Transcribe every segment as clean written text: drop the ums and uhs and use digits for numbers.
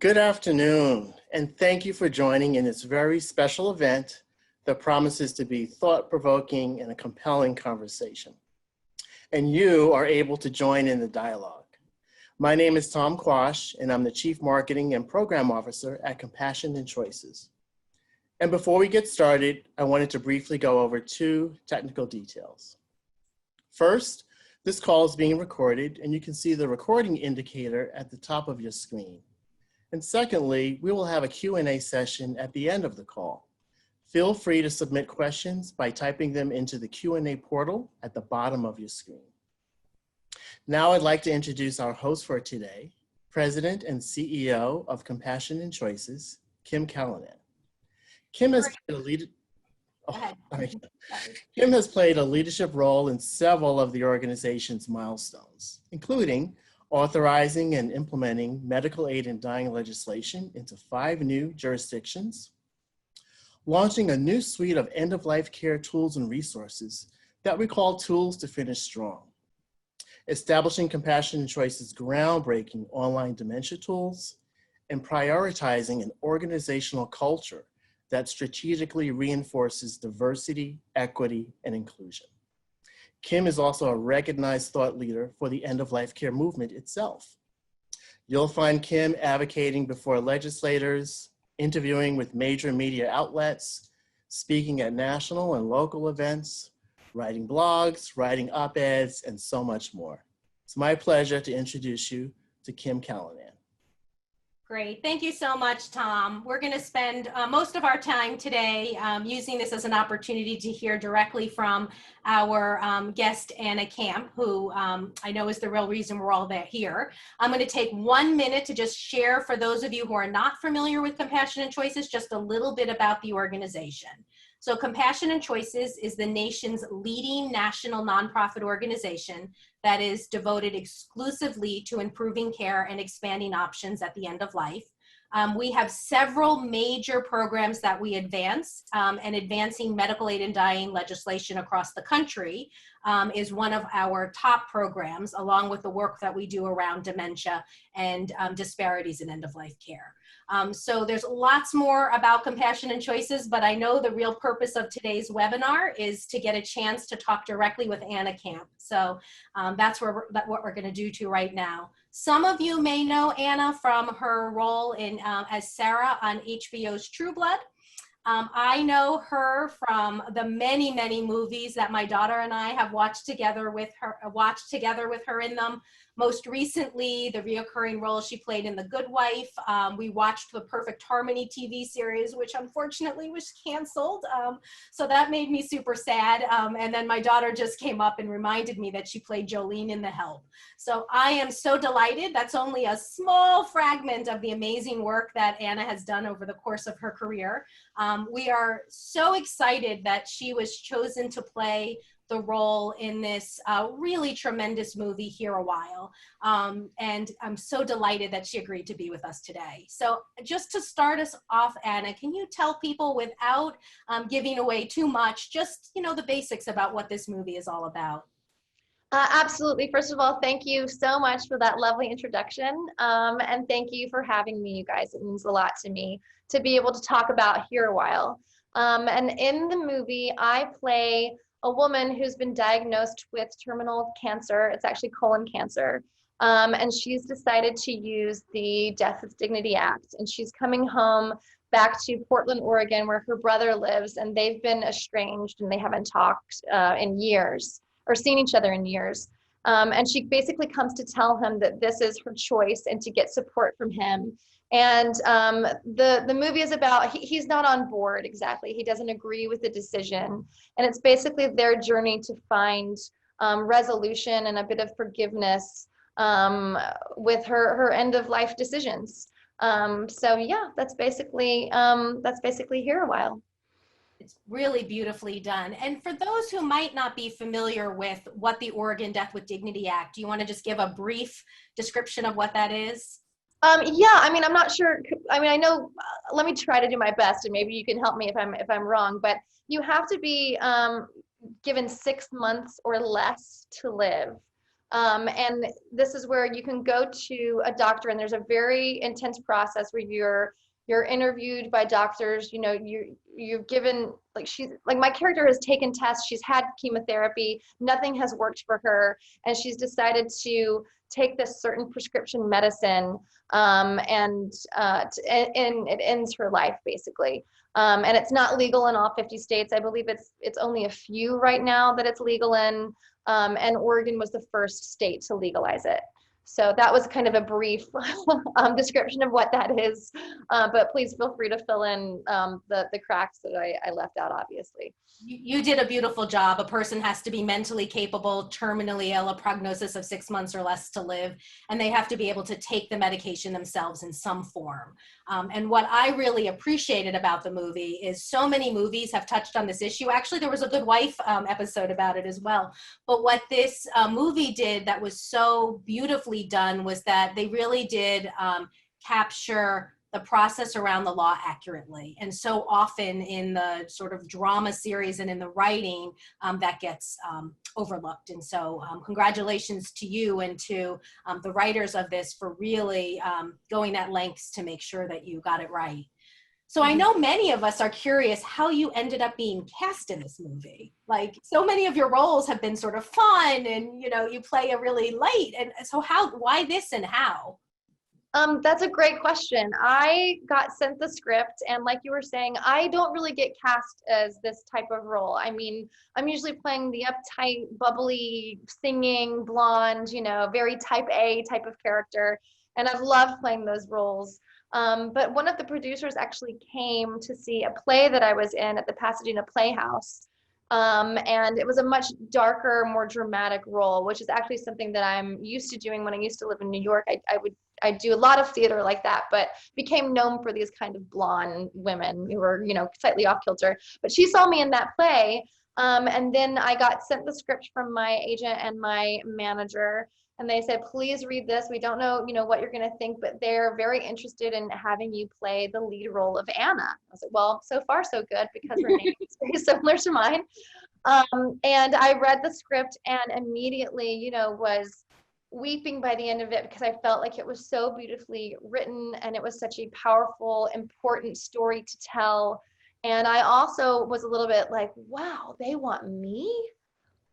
Good afternoon, and thank you for joining in this very special event that promises to be thought-provoking and a compelling conversation. And you are able to join in the dialogue. My name is Tom Quash, and I'm the Chief Marketing and Program Officer at Compassion and Choices. And before we get started, I wanted to briefly go over two technical details. First, this call is being recorded, and you can see the recording indicator at the top of your screen. And secondly, we will have a Q&A session at the end of the call. Feel free to submit questions by typing them into the Q&A portal at the bottom of your screen. Now I'd like to introduce our host for today, President and CEO of Compassion and Choices, Kim Callanan. Kim has played a leadership role in several of the organization's milestones, including authorizing and implementing medical aid in dying legislation into 5 new jurisdictions, launching a new suite of end-of-life care tools and resources that we call Tools to Finish Strong, establishing Compassion and Choices' groundbreaking online dementia tools, and prioritizing an organizational culture that strategically reinforces diversity, equity, and inclusion. Kim is also a recognized thought leader for the end-of-life care movement itself. You'll find Kim advocating before legislators, interviewing with major media outlets, speaking at national and local events, writing blogs, writing op-eds, and so much more. It's my pleasure to introduce you to Kim Callanan. Great. Thank you so much, Tom. We're going to spend most of our time today using this as an opportunity to hear directly from our guest, Anna Camp, who I know is the real reason we're all here. I'm going to take 1 minute to just share, for those of you who are not familiar with Compassion and Choices, just a little bit about the organization. So Compassion and Choices is the nation's leading national nonprofit organization that is devoted exclusively to improving care and expanding options at the end of life. We have several major programs that we advance, and advancing medical aid in dying legislation across the country is one of our top programs, along with the work that we do around dementia and disparities in end-of-life care. So there's lots more about Compassion and Choices, but I know the real purpose of today's webinar is to get a chance to talk directly with Anna Camp. So that's what we're going to do right now. Some of you may know Anna from her role in as Sarah on HBO's True Blood. I know her from the many, many movies that my daughter and I have watched together with her in them. Most recently, the reoccurring role she played in The Good Wife. We watched the Perfect Harmony TV series, which unfortunately was canceled. So that made me super sad. And then my daughter just came up and reminded me that she played Jolene in The Help. So I am so delighted. That's only a small fragment of the amazing work that Anna has done over the course of her career. We are so excited that she was chosen to play the role in this really tremendous movie, Here a While. And I'm so delighted that she agreed to be with us today. So just to start us off, Anna, can you tell people, without giving away too much, just the basics about what this movie is all about? Absolutely. First of all, thank you so much for that lovely introduction. And thank you for having me, you guys. It means a lot to me to be able to talk about Here a While. And in the movie, I play a woman who's been diagnosed with terminal cancer. It's actually colon cancer. And she's decided to use the Death with Dignity Act. And she's coming home back to Portland, Oregon, where her brother lives. And they've been estranged and they haven't talked in years, or seen each other in years. And she basically comes to tell him that this is her choice and to get support from him. And the movie is about, he's not on board exactly. He doesn't agree with the decision. And it's basically their journey to find resolution and a bit of forgiveness with her end of life decisions. So yeah, that's basically Here a While. It's really beautifully done. And for those who might not be familiar with what the Oregon Death with Dignity Act, do you want to just give a brief description of what that is? Yeah, I mean, I'm not sure. I mean, I know, let me try to do my best and maybe you can help me if I'm wrong, but you have to be given 6 months or less to live. And this is where you can go to a doctor, and there's a very intense process where you're interviewed by doctors. You know, you're given, like, she's like, my character has taken tests, she's had chemotherapy, nothing has worked for her, and she's decided to take this certain prescription medicine, and it ends her life, basically. And it's not legal in all 50 states. I believe it's only a few right now that it's legal in, and Oregon was the first state to legalize it. So that was kind of a brief description of what that is, but please feel free to fill in the cracks that I left out, obviously. You did a beautiful job. A person has to be mentally capable, terminally ill, a prognosis of 6 months or less to live, and they have to be able to take the medication themselves in some form. And what I really appreciated about the movie is so many movies have touched on this issue. Actually, there was a Good Wife episode about it as well. But what this movie did that was so beautifully done was that they really did capture the process around the law accurately. And so often in the sort of drama series and in the writing, that gets overlooked. And so congratulations to you and to the writers of this for really going that lengths to make sure that you got it right. So I know many of us are curious how you ended up being cast in this movie. Like, so many of your roles have been sort of fun, and, you know, you play a really light. And so why this and how? That's a great question. I got sent the script, and like you were saying, I don't really get cast as this type of role. I mean, I'm usually playing the uptight, bubbly, singing, blonde, you know, very type A type of character, and I've loved playing those roles. But one of the producers actually came to see a play that I was in at the Pasadena Playhouse. And it was a much darker, more dramatic role, which is actually something that I'm used to doing. When I used to live in New York, I do a lot of theater like that, but became known for these kind of blonde women who were, you know, slightly off kilter. But she saw me in that play, and then I got sent the script from my agent and my manager, and they said, please read this. We don't know, you know, what you're going to think, but they're very interested in having you play the lead role of Anna. I was like, well, so far so good, because her name is very similar to mine. And I read the script and immediately, you know, was weeping by the end of it, because I felt like it was so beautifully written, and it was such a powerful, important story to tell. And I also was a little bit like, wow, they want me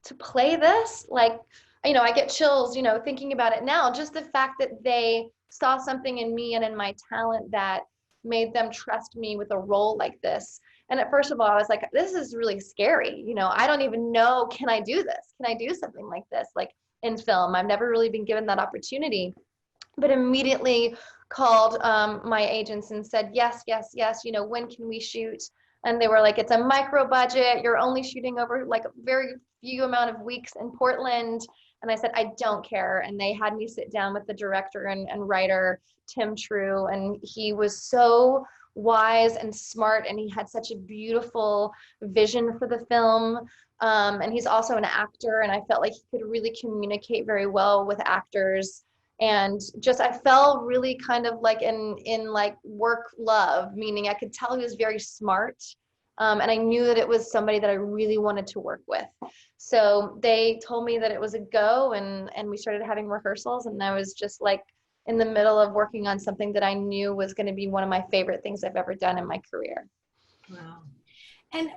to play this? Like, you know, I get chills, you know, thinking about it now. Just the fact that they saw something in me and in my talent that made them trust me with a role like this. And at first of all, I was like, this is really scary. You know, I don't even know, can I do this? Can I do something like this? Like, in film, I've never really been given that opportunity. But immediately called my agents and said, yes, yes, yes, you know, when can we shoot? And they were like, it's a micro budget. You're only shooting over like a very few amount of weeks in Portland. And I said, I don't care. And they had me sit down with the director and writer, Tim True. And he was so wise and smart, and he had such a beautiful vision for the film. And he's also an actor, and I felt like he could really communicate very well with actors. And just, I fell really kind of like in like work love, meaning I could tell he was very smart. And I knew that it was somebody that I really wanted to work with. So they told me that it was a go, and we started having rehearsals, and I was just like in the middle of working on something that I knew was going to be one of my favorite things I've ever done in my career. Wow. And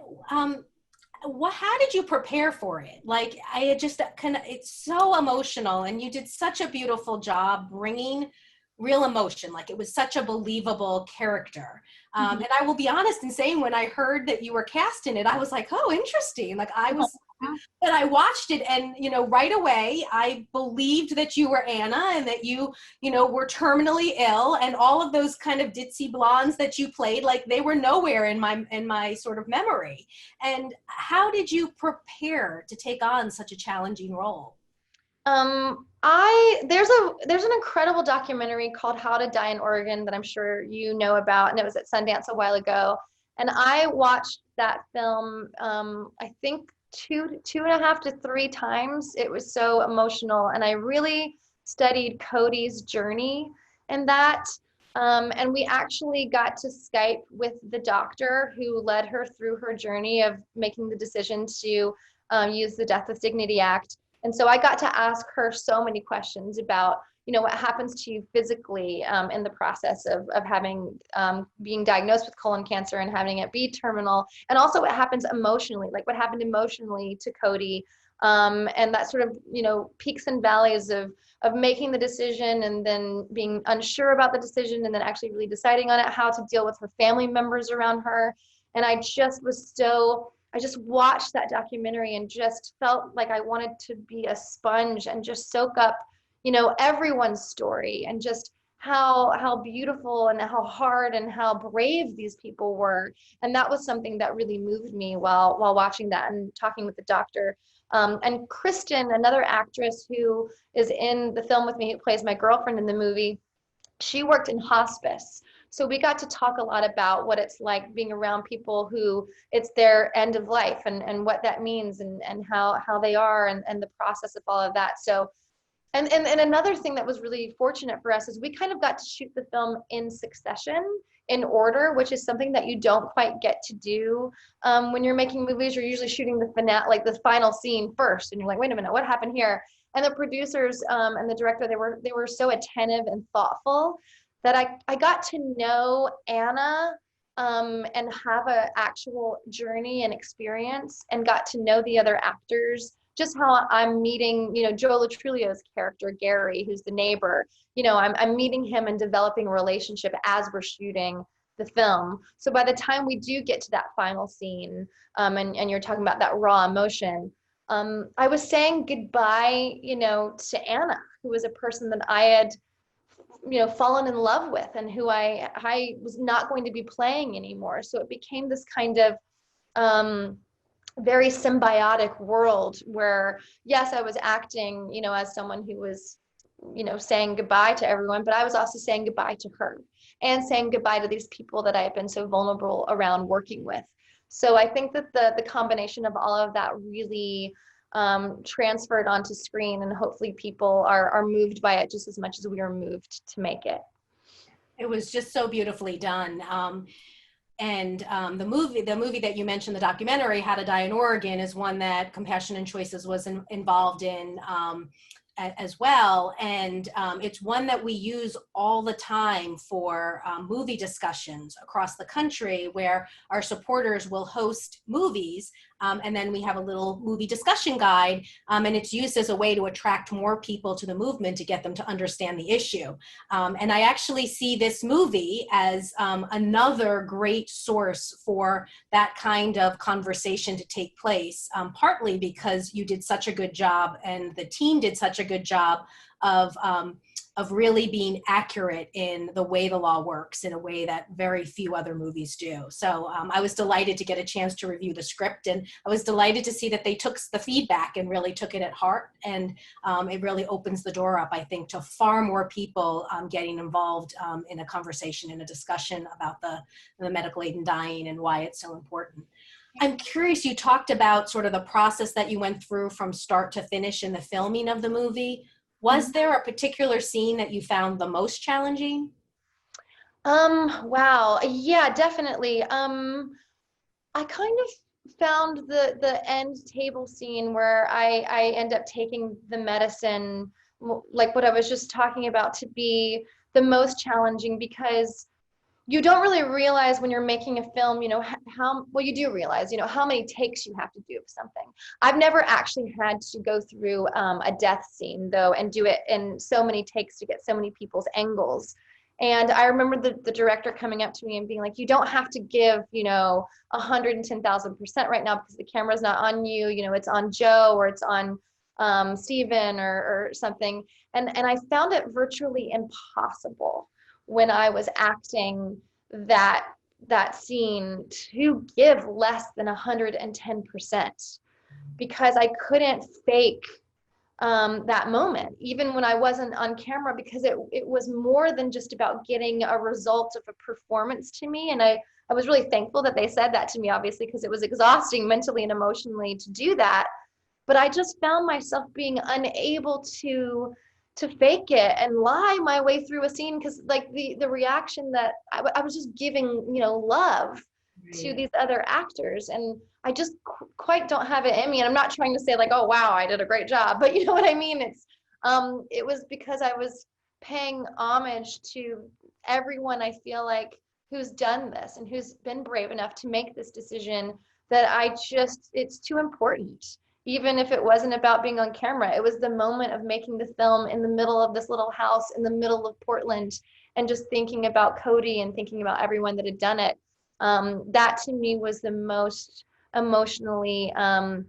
how did you prepare for it? Like, I had just it's so emotional, and you did such a beautiful job bringing real emotion. Like, it was such a believable character. And I will be honest in saying, when I heard that you were cast in it, I was like, oh, interesting. Like, and I watched it, and, you know, right away, I believed that you were Anna, and that you know, were terminally ill, and all of those kind of ditzy blondes that you played, like, they were nowhere in my sort of memory. And how did you prepare to take on such a challenging role? There's an incredible documentary called How to Die in Oregon that I'm sure you know about, and it was at Sundance a while ago. And I watched that film, I think two and a half to three times. It was so emotional, and I really studied Cody's journey in that. And we actually got to Skype with the doctor who led her through her journey of making the decision to use the Death with Dignity Act. And so I got to ask her so many questions about, what happens to you physically in the process of having being diagnosed with colon cancer and having it be terminal, and also what happens emotionally, like what happened emotionally to Cody, and that sort of peaks and valleys of making the decision and then being unsure about the decision and then actually really deciding on it, how to deal with her family members around her. And I just watched that documentary and just felt like I wanted to be a sponge and just soak up everyone's story, and just how beautiful and how hard and how brave these people were. And that was something that really moved me while watching that and talking with the doctor. And Kristen, another actress who is in the film with me, who plays my girlfriend in the movie, she worked in hospice. So we got to talk a lot about what it's like being around people who it's their end of life, and what that means, and how they are, and the process of all of that. So and another thing that was really fortunate for us is we kind of got to shoot the film in succession, in order, which is something that you don't quite get to do when you're making movies. You're usually shooting the finale, like the final scene first, and you're like, wait a minute, what happened here? And the producers and the director, they were so attentive and thoughtful that I got to know Anna and have an actual journey and experience, and got to know the other actors. Just how I'm meeting, Joe Latrulio's character, Gary, who's the neighbor, I'm meeting him and developing a relationship as we're shooting the film. So by the time we do get to that final scene, and you're talking about that raw emotion, I was saying goodbye, to Anna, who was a person that I had, fallen in love with, and who I was not going to be playing anymore. So it became this kind of, very symbiotic world where, yes, I was acting, as someone who was, saying goodbye to everyone, but I was also saying goodbye to her and saying goodbye to these people that I had been so vulnerable around working with. So I think that the combination of all of that really transferred onto screen, and hopefully people are moved by it just as much as we were moved to make it. It was just so beautifully done. And the movie that you mentioned, the documentary, How to Die in Oregon, is one that Compassion and Choices was involved in as well. And it's one that we use all the time for movie discussions across the country, where our supporters will host movies. And then we have a little movie discussion guide, and it's used as a way to attract more people to the movement, to get them to understand the issue. And I actually see this movie as another great source for that kind of conversation to take place, partly because you did such a good job, and the team did such a good job of really being accurate in the way the law works, in a way that very few other movies do. So I was delighted to get a chance to review the script, and I was delighted to see that they took the feedback and really took it at heart. And it really opens the door up, I think, to far more people getting involved in a conversation, in a discussion about the medical aid in dying and why it's so important. I'm curious, you talked about sort of the process that you went through from start to finish in the filming of the movie. Was there a particular scene that you found the most challenging? Wow. Yeah, definitely. I kind of found the end table scene where I end up taking the medicine, like what I was just talking about, to be the most challenging, because you don't really realize when you're making a film, well, you do realize, how many takes you have to do of something. I've never actually had to go through a death scene, though, and do it in so many takes to get so many people's angles. And I remember the director coming up to me and being like, you don't have to give, 110,000% right now, because the camera's not on you, it's on Joe, or it's on Steven or something. And I found it virtually impossible when I was acting that scene to give less than 110%, because I couldn't fake that moment, even when I wasn't on camera, because it was more than just about getting a result of a performance to me. And I was really thankful that they said that to me, obviously, because it was exhausting mentally and emotionally to do that. But I just found myself being unable to fake it and lie my way through a scene, because like the reaction that I was just giving, love to these other actors. And I just quite don't have it in me. And I'm not trying to say like, oh, wow, I did a great job, but you know what I mean? It was because I was paying homage to everyone I feel like who's done this and who's been brave enough to make this decision that it's too important. Even if it wasn't about being on camera, it was the moment of making the film in the middle of this little house in the middle of Portland and just thinking about Cody and thinking about everyone that had done it. That to me was the most emotionally and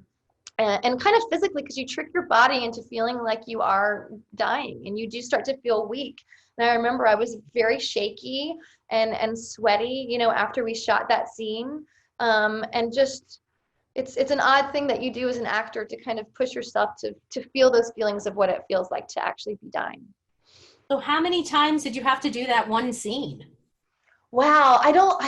kind of physically, because you trick your body into feeling like you are dying and you do start to feel weak. And I remember I was very shaky and sweaty, you know, after we shot that scene. And just it's an odd thing that you do as an actor to kind of push yourself to feel those feelings of what it feels like to actually be dying. So how many times did you have to do that one scene? Wow, I don't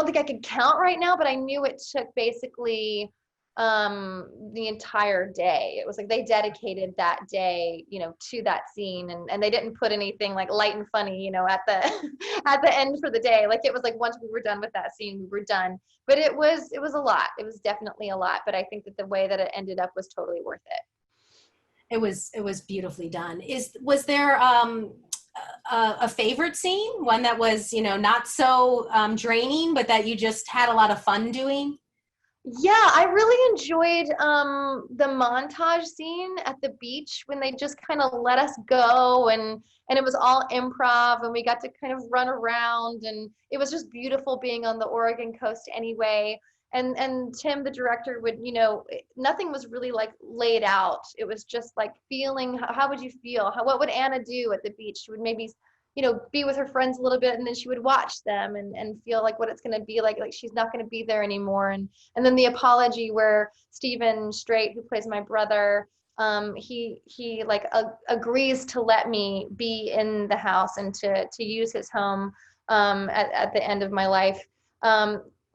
think I could count right now, but I knew it took basically the entire day. It was like they dedicated that day, you know, to that scene, and they didn't put anything like light and funny, you know, at the at the end for the day. Like it was like once we were done with that scene, we were done. But it was a lot. It was definitely a lot, but I think that the way that it ended up was totally worth it. It was beautifully done. Was there a favorite scene, one that was, you know, not so draining, but that you just had a lot of fun doing? Yeah, I really enjoyed the montage scene at the beach when they just kind of let us go and it was all improv and we got to kind of run around and it was just beautiful being on the Oregon coast anyway. And Tim, the director, would, you know, nothing was really like laid out. It was just like feeling, how would you feel? What would Anna do at the beach? She would maybe, you know, be with her friends a little bit and then she would watch them and feel like what it's going to be like she's not going to be there anymore. And then the apology where Stephen Strait, who plays my brother, he like agrees to let me be in the house and to use his home at the end of my life.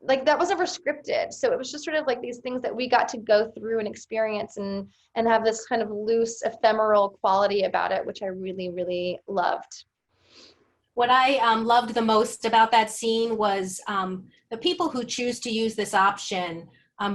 Like that was never scripted, so it was just sort of like these things that we got to go through and experience and have this kind of loose ephemeral quality about it, which I really really loved. What I loved the most about that scene was the people who choose to use this option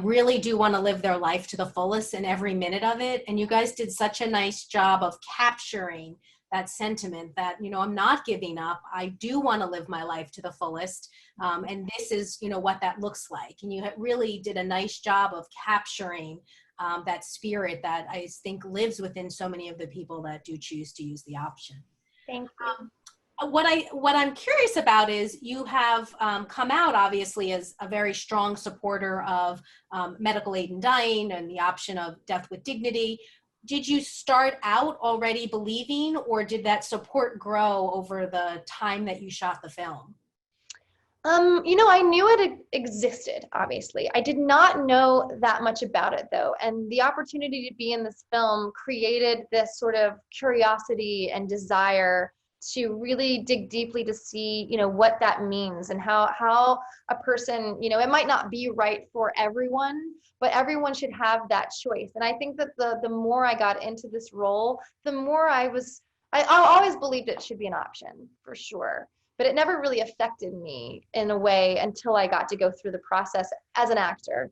really do want to live their life to the fullest in every minute of it. And you guys did such a nice job of capturing that sentiment that, you know, I'm not giving up. I do want to live my life to the fullest. And this is, you know, what that looks like. And you really did a nice job of capturing that spirit that I think lives within so many of the people that do choose to use the option. Thank you. What I'm curious about is you have come out obviously as a very strong supporter of medical aid in dying and the option of death with dignity. Did you start out already believing, or did that support grow over the time that you shot the film? You know, I knew it existed, obviously. I did not know that much about it though. And the opportunity to be in this film created this sort of curiosity and desire to really dig deeply to see, you know, what that means and how a person, you know, it might not be right for everyone, but everyone should have that choice. And I think that the more I got into this role, the more I always believed it should be an option for sure, but it never really affected me in a way until I got to go through the process as an actor,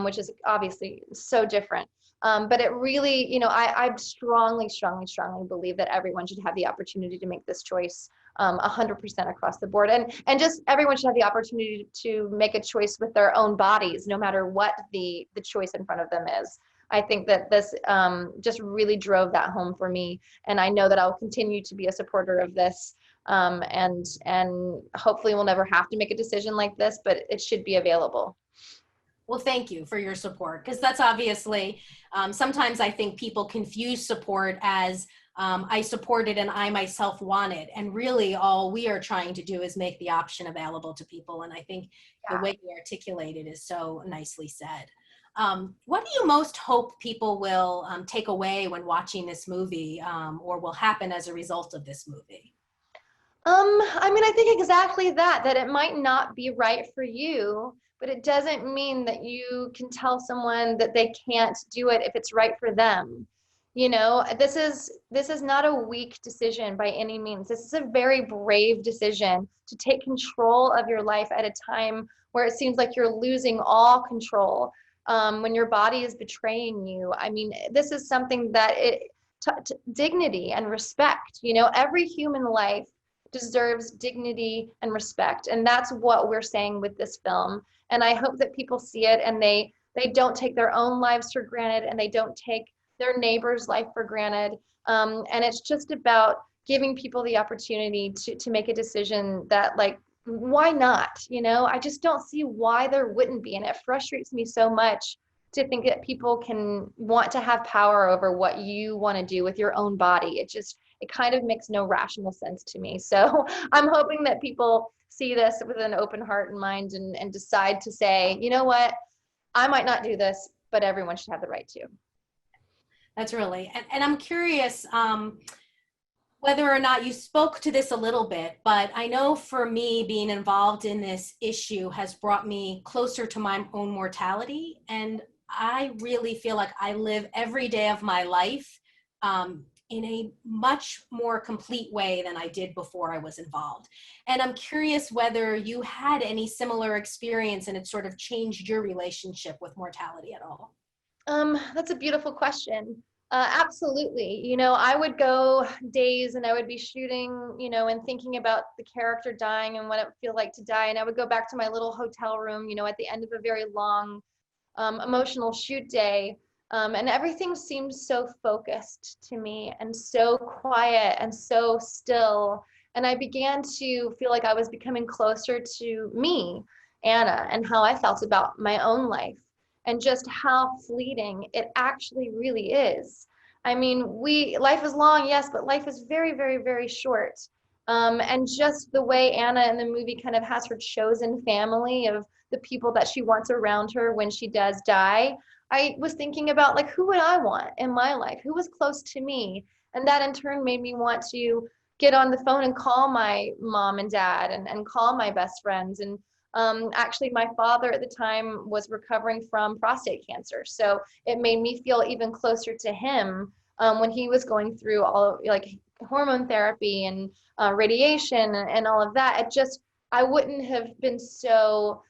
which is obviously so different. But it really, you know, I strongly, strongly, strongly believe that everyone should have the opportunity to make this choice 100% across the board. And just everyone should have the opportunity to make a choice with their own bodies, no matter what the choice in front of them is. I think that this just really drove that home for me. And I know that I'll continue to be a supporter of this. And hopefully we'll never have to make a decision like this, but it should be available. Well, thank you for your support, because that's obviously, sometimes I think people confuse support as I support it and I myself want it. And really all we are trying to do is make the option available to people. And I think the way you articulate it is so nicely said. What do you most hope people will take away when watching this movie, or will happen as a result of this movie? I mean, I think exactly that it might not be right for you, but it doesn't mean that you can tell someone that they can't do it if it's right for them. You know, this is not a weak decision by any means. This is a very brave decision to take control of your life at a time where it seems like you're losing all control, when your body is betraying you. I mean, this is something that dignity and respect. You know, every human life deserves dignity and respect, and that's what we're saying with this film. And I hope that people see it and they don't take their own lives for granted, and they don't take their neighbor's life for granted. And it's just about giving people the opportunity to make a decision that, like, why not? You know, I just don't see why there wouldn't be. And it frustrates me so much to think that people can want to have power over what you want to do with your own body. It kind of makes no rational sense to me. So I'm hoping that people see this with an open heart and mind, and decide to say, you know what, I might not do this, but everyone should have the right to. That's really, and I'm curious whether or not you spoke to this a little bit, but I know for me, being involved in this issue has brought me closer to my own mortality. And I really feel like I live every day of my life in a much more complete way than I did before I was involved. And I'm curious whether you had any similar experience and it sort of changed your relationship with mortality at all. That's a beautiful question. Absolutely. You know, I would go days and I would be shooting, you know, and thinking about the character dying and what it would feel like to die. And I would go back to my little hotel room, you know, at the end of a very long, emotional shoot day. And everything seemed so focused to me and so quiet and so still. And I began to feel like I was becoming closer to me, Anna, and how I felt about my own life, and just how fleeting it actually really is. I mean, life is long, yes, but life is very, very, very short. And just the way Anna in the movie kind of has her chosen family of the people that she wants around her when she does die, I was thinking about, like, who would I want in my life? Who was close to me? And that in turn made me want to get on the phone and call my mom and dad, and call my best friends. And actually, my father at the time was recovering from prostate cancer. So it made me feel even closer to him, when he was going through all of, like, hormone therapy and radiation and all of that. I wouldn't have been so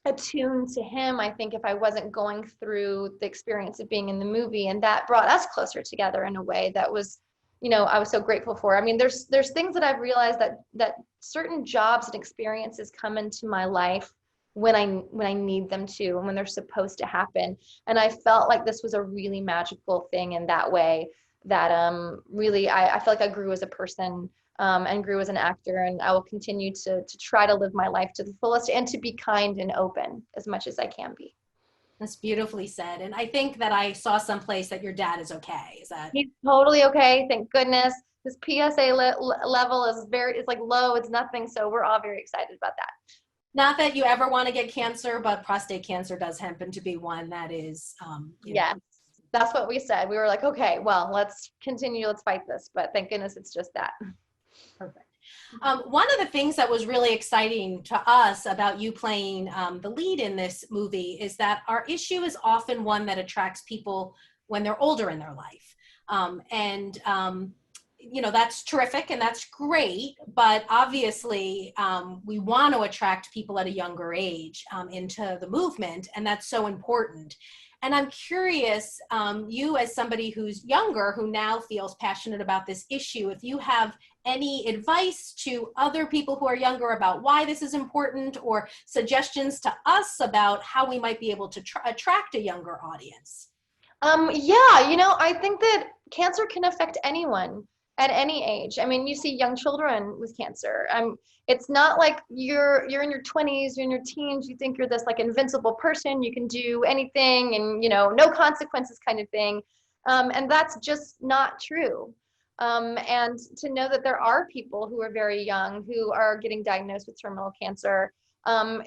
attuned to him, I think, if I wasn't going through the experience of being in the movie. And that brought us closer together in a way that was, you know, I was so grateful for. I mean, there's things that I've realized that certain jobs and experiences come into my life when I need them to, and when they're supposed to happen. And I felt like this was a really magical thing in that way, that really I feel like I grew as a person, and grew as an actor, and I will continue to try to live my life to the fullest, and to be kind and open as much as I can be. That's beautifully said. And I think that I saw someplace that your dad is okay. Is that? He's totally okay, thank goodness. His PSA level is like low, it's nothing, so we're all very excited about that. Not that you ever want to get cancer, but prostate cancer does happen to be one that is, yeah, that's what we said. We were like, okay, well, let's continue, let's fight this, but thank goodness it's just that. Perfect. One of the things that was really exciting to us about you playing the lead in this movie is that our issue is often one that attracts people when they're older in their life. You know, that's terrific and that's great, but obviously we want to attract people at a younger age into the movement, and that's so important. And I'm curious, you as somebody who's younger, who now feels passionate about this issue, if you have any advice to other people who are younger about why this is important, or suggestions to us about how we might be able to attract a younger audience. Yeah, you know, I think that cancer can affect anyone at any age. I mean, you see young children with cancer. It's not like you're in your 20s, you're in your teens, you think you're this like invincible person, you can do anything and, you know, no consequences kind of thing. And that's just not true. And to know that there are people who are very young who are getting diagnosed with terminal cancer, no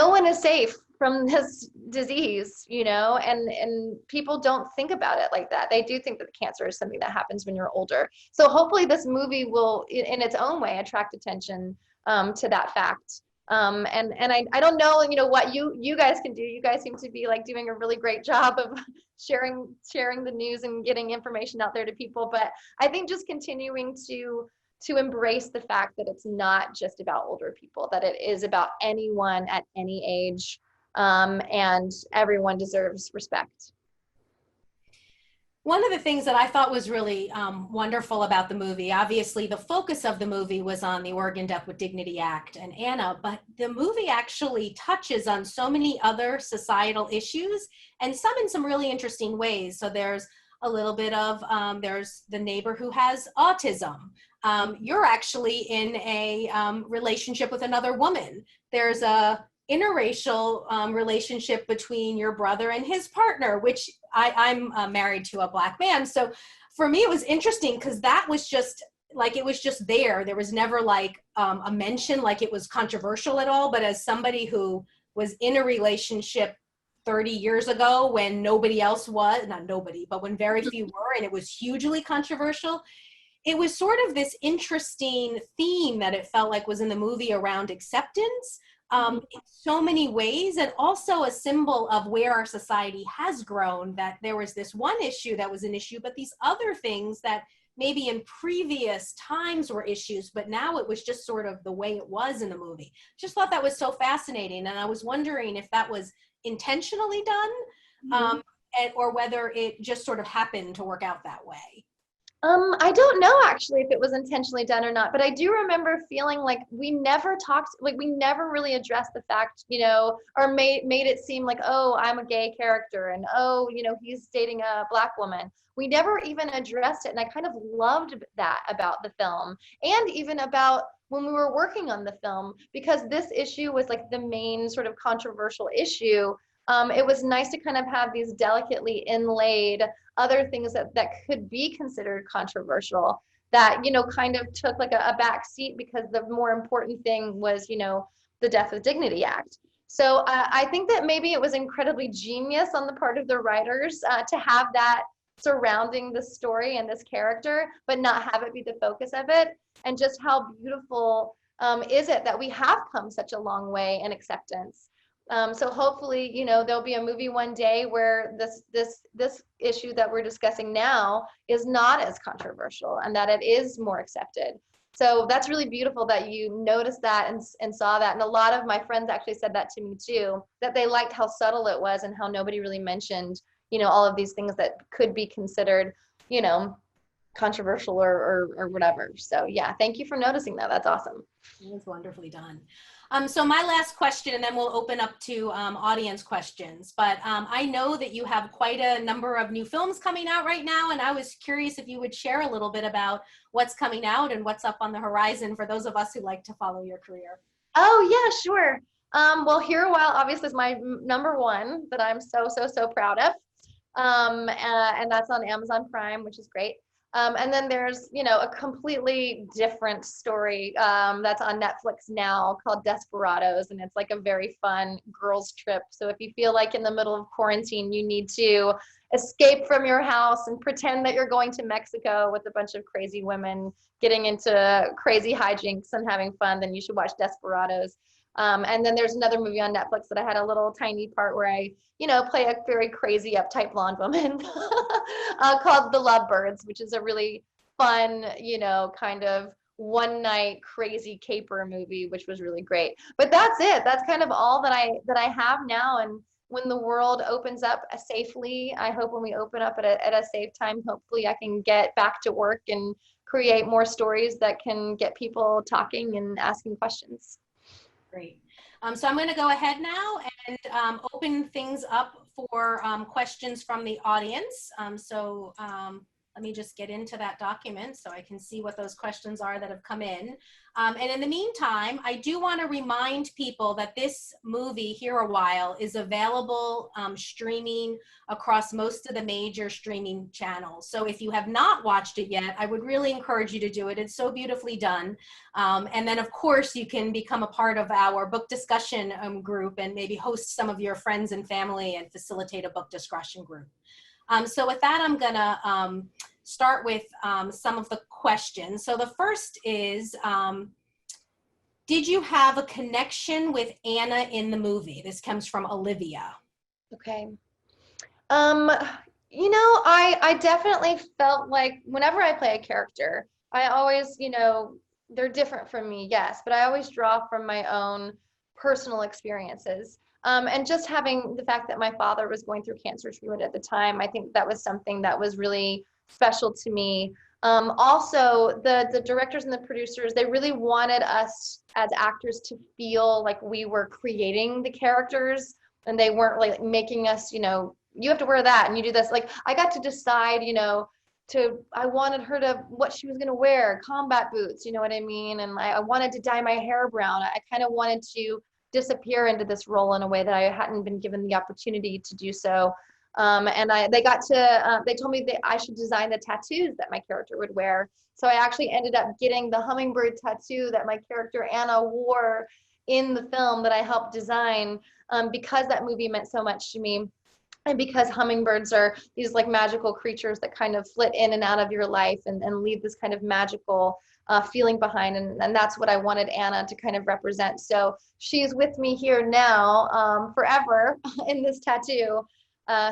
one is safe from this disease, you know, and people don't think about it like that. They do think that cancer is something that happens when you're older. So hopefully this movie will, in its own way, attract attention to that fact. And I don't know, what you guys can do. You guys seem to be like doing a really great job of sharing the news and getting information out there to people. But I think just continuing to embrace the fact that it's not just about older people, that it is about anyone at any age, and everyone deserves respect. One of the things that I thought was really wonderful about the movie, obviously the focus of the movie was on the Oregon Death with Dignity Act and Anna, but the movie actually touches on so many other societal issues, and some in some really interesting ways. So there's a little bit of, there's the neighbor who has autism. You're actually in a relationship with another woman. There's a interracial relationship between your brother and his partner, which I'm married to a Black man. So for me, it was interesting because that was just like, it was just there. There was never like a mention like it was controversial at all. But as somebody who was in a relationship 30 years ago when nobody else was, not nobody, but when very few were, and it was hugely controversial, it was sort of this interesting theme that it felt like was in the movie around acceptance. In so many ways, and also a symbol of where our society has grown, that there was this one issue that was an issue, but these other things that maybe in previous times were issues, but now it was just sort of the way it was in the movie. Just thought that was so fascinating. And I was wondering if that was intentionally done, or whether it just sort of happened to work out that way. I don't know actually if it was intentionally done or not, but I do remember feeling like we never really addressed the fact, or made it seem like, oh, I'm a gay character, and oh, he's dating a Black woman. We never even addressed it, and I kind of loved that about the film, and even about when we were working on the film, because this issue was like the main sort of controversial issue. It was nice to kind of have these delicately inlaid other things that could be considered controversial that, kind of took like a back seat because the more important thing was, the Death with Dignity Act. So I think that maybe it was incredibly genius on the part of the writers to have that surrounding the story and this character, but not have it be the focus of it. And just how beautiful is it that we have come such a long way in acceptance. So hopefully, there'll be a movie one day where this issue that we're discussing now is not as controversial and that it is more accepted. So that's really beautiful that you noticed that and saw that. And a lot of my friends actually said that to me too, that they liked how subtle it was and how nobody really mentioned, all of these things that could be considered, controversial or whatever. So yeah, thank you for noticing that. That's awesome. It was wonderfully done. So my last question, and then we'll open up to audience questions. But I know that you have quite a number of new films coming out right now, and I was curious if you would share a little bit about what's coming out and what's up on the horizon for those of us who like to follow your career. Oh yeah, sure. Well, Here a While obviously is my number one that I'm so proud of, and that's on Amazon Prime, which is great. And then there's, a completely different story that's on Netflix now called Desperados, and it's like a very fun girls trip. So if you feel like in the middle of quarantine you need to escape from your house and pretend that you're going to Mexico with a bunch of crazy women getting into crazy hijinks and having fun, then you should watch Desperados. And then there's another movie on Netflix that I had a little tiny part where I, play a very crazy uptight blonde woman called The Lovebirds, which is a really fun, kind of one night crazy caper movie, which was really great. But that's it. That's kind of all that I have now. And when the world opens up safely, I hope when we open up at a safe time, hopefully I can get back to work and create more stories that can get people talking and asking questions. Great. So I'm going to go ahead now and open things up for questions from the audience. Let me just get into that document so I can see what those questions are that have come in. And in the meantime, I do want to remind people that this movie, Here a While, is available streaming across most of the major streaming channels. So if you have not watched it yet, I would really encourage you to do it. It's so beautifully done. And then, of course, you can become a part of our book discussion group and maybe host some of your friends and family and facilitate a book discussion group. So with that, I'm going to start with some of the questions. So the first is, Did you have a connection with Anna in the movie? This comes from Olivia. Okay. Um, I definitely felt like whenever I play a character, I always, they're different from me, yes, but I always draw from my own personal experiences. And just having the fact that my father was going through cancer treatment at the time, I think that was something that was really special to me. Also, the directors and the producers, they really wanted us as actors to feel like we were creating the characters, and they weren't like making us, you have to wear that and you do this. Like I got to decide, I wanted her to, what she was going to wear, combat boots, you know what I mean? And I wanted to dye my hair brown. I kind of wanted to disappear into this role in a way that I hadn't been given the opportunity to do so. They told me that I should design the tattoos that my character would wear. So I actually ended up getting the hummingbird tattoo that my character Anna wore in the film that I helped design, because that movie meant so much to me. And because hummingbirds are these like magical creatures that kind of flit in and out of your life and leave this kind of magical feeling behind. And that's what I wanted Anna to kind of represent. So she's with me here now, forever in this tattoo.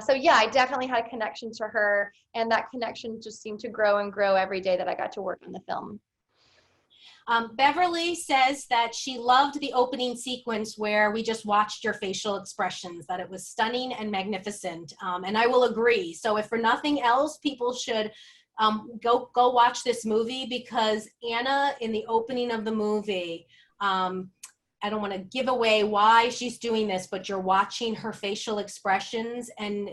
So yeah, I definitely had a connection to her, and that connection just seemed to grow and grow every day that I got to work on the film. Beverly says that she loved the opening sequence where we just watched your facial expressions, that it was stunning and magnificent. And I will agree. So if for nothing else, people should go watch this movie, because Anna in the opening of the movie, I don't want to give away why she's doing this, but you're watching her facial expressions, and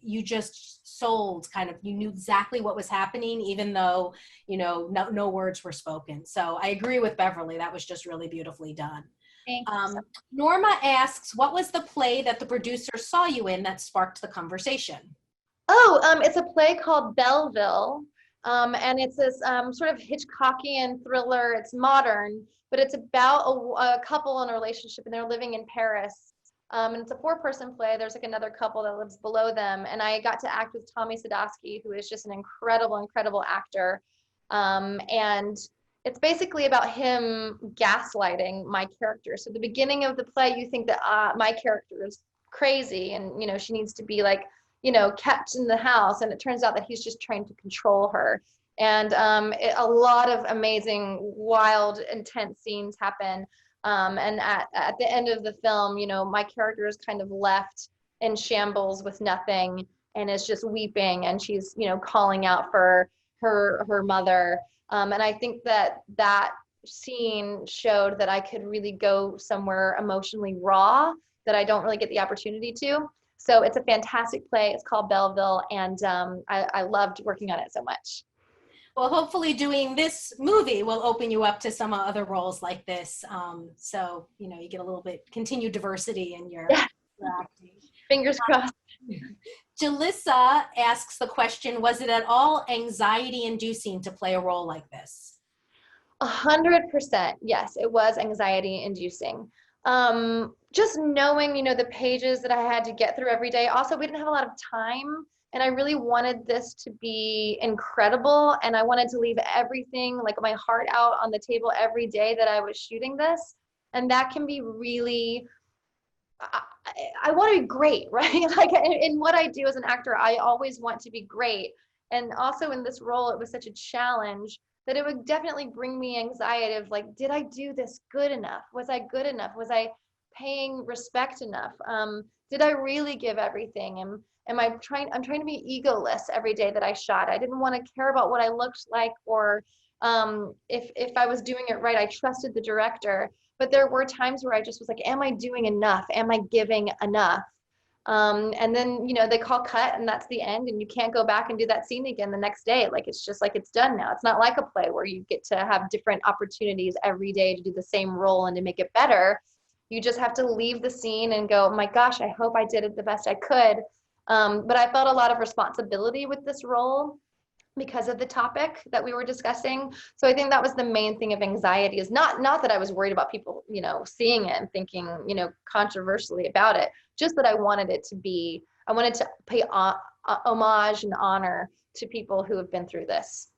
you just sold you knew exactly what was happening, even though, no words were spoken. So I agree with Beverly. That was just really beautifully done. Thank you. Norma asks, what was the play that the producer saw you in that sparked the conversation? It's a play called Belleville. And it's this sort of Hitchcockian thriller. It's modern, but it's about a couple in a relationship, and they're living in Paris. And it's a 4-person play. There's like another couple that lives below them. And I got to act with Tommy Sadowski, who is just an incredible, incredible actor. And it's basically about him gaslighting my character. So the beginning of the play, you think that my character is crazy and, she needs to be like, kept in the house. And it turns out that he's just trying to control her. And a lot of amazing, wild, intense scenes happen. And at the end of the film, my character is kind of left in shambles with nothing and is just weeping, and she's, calling out for her mother. And I think that scene showed that I could really go somewhere emotionally raw that I don't really get the opportunity to. So it's a fantastic play. It's called Belleville, and I loved working on it so much. Well, hopefully doing this movie will open you up to some other roles like this. So, you get a little bit continued diversity in your acting. Fingers crossed. Jalissa asks the question, was it at all anxiety inducing to play a role like this? 100%. Yes, it was anxiety inducing. Just knowing, the pages that I had to get through every day. Also, we didn't have a lot of time, and I really wanted this to be incredible, and I wanted to leave everything, like my heart out on the table every day that I was shooting this. And that can be really, I want to be great, right? Like in what I do as an actor, I always want to be great. And also in this role, it was such a challenge that it would definitely bring me anxiety of like, did I do this good enough? Was I good enough? Was I paying respect enough? Did I really give everything? And I'm trying to be egoless every day that I shot. I didn't want to care about what I looked like, or if I was doing it right. I trusted the director, but there were times where I just was like, am I doing enough? Am I giving enough? And then, they call cut, and that's the end, and you can't go back and do that scene again the next day. Like, it's just like, it's done now. It's not like a play where you get to have different opportunities every day to do the same role and to make it better. You just have to leave the scene and go, oh my gosh, I hope I did it the best I could. But I felt a lot of responsibility with this role because of the topic that we were discussing. So I think that was the main thing of anxiety, is not that I was worried about people, seeing it and thinking, controversially about it, just that I wanted to pay homage and honor to people who have been through this.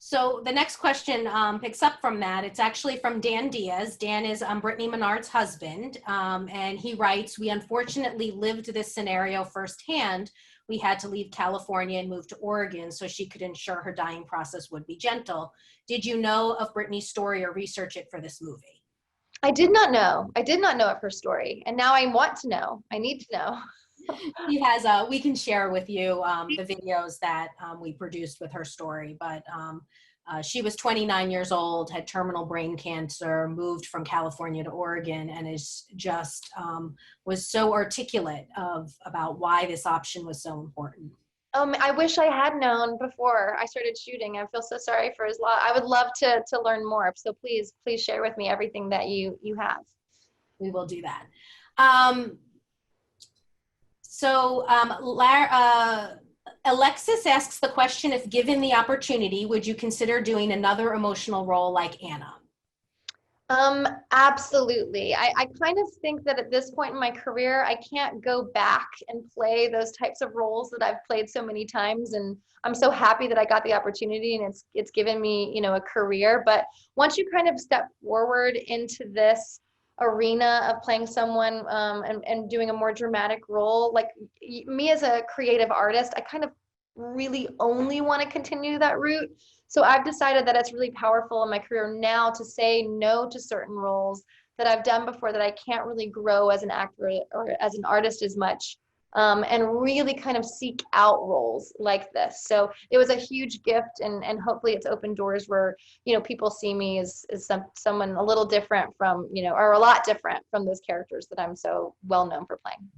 So the next question picks up from that. It's actually from Dan Diaz. Dan is Brittany Menard's husband, and he writes, "We unfortunately lived this scenario firsthand. We had to leave California and move to Oregon so she could ensure her dying process would be gentle. Did you know of Brittany's story or research it for this movie?" I did not know. I did not know of her story. And now I want to know. I need to know. He has, we can share with you the videos that we produced with her story, but she was 29 years old, had terminal brain cancer, moved from California to Oregon, and is just was so articulate about why this option was so important. I wish I had known before I started shooting. I feel so sorry for his loss. I would love to learn more. So please share with me everything that you have. We will do that. Alexis asks the question, if given the opportunity, would you consider doing another emotional role like Anna? Absolutely. I kind of think that at this point in my career, I can't go back and play those types of roles that I've played so many times. And I'm so happy that I got the opportunity, and it's given me, a career. But once you kind of step forward into this arena of playing someone and doing a more dramatic role, like me as a creative artist, I kind of really only want to continue that route. So I've decided that it's really powerful in my career now to say no to certain roles that I've done before that I can't really grow as an actor or as an artist as much, and really kind of seek out roles like this. So it was a huge gift, and hopefully it's opened doors where, people see me as someone a little different from, or a lot different from those characters that I'm so well known for playing.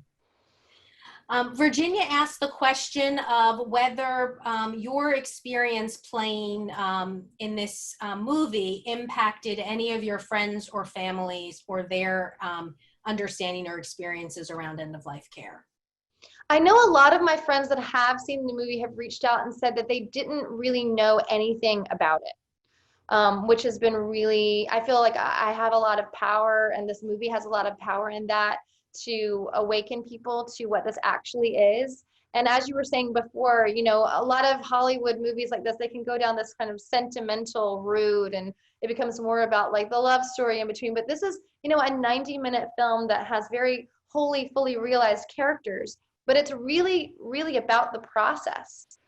Virginia asked the question of whether your experience playing in this movie impacted any of your friends or families or their understanding or experiences around end-of-life care. I know a lot of my friends that have seen the movie have reached out and said that they didn't really know anything about it, which has been really, I feel like I have a lot of power, and this movie has a lot of power in that, to awaken people to what this actually is. And as you were saying before, a lot of Hollywood movies like this, they can go down this kind of sentimental route, and it becomes more about like the love story in between. But this is, a 90-minute film that has very fully realized characters, but it's really, really about the process.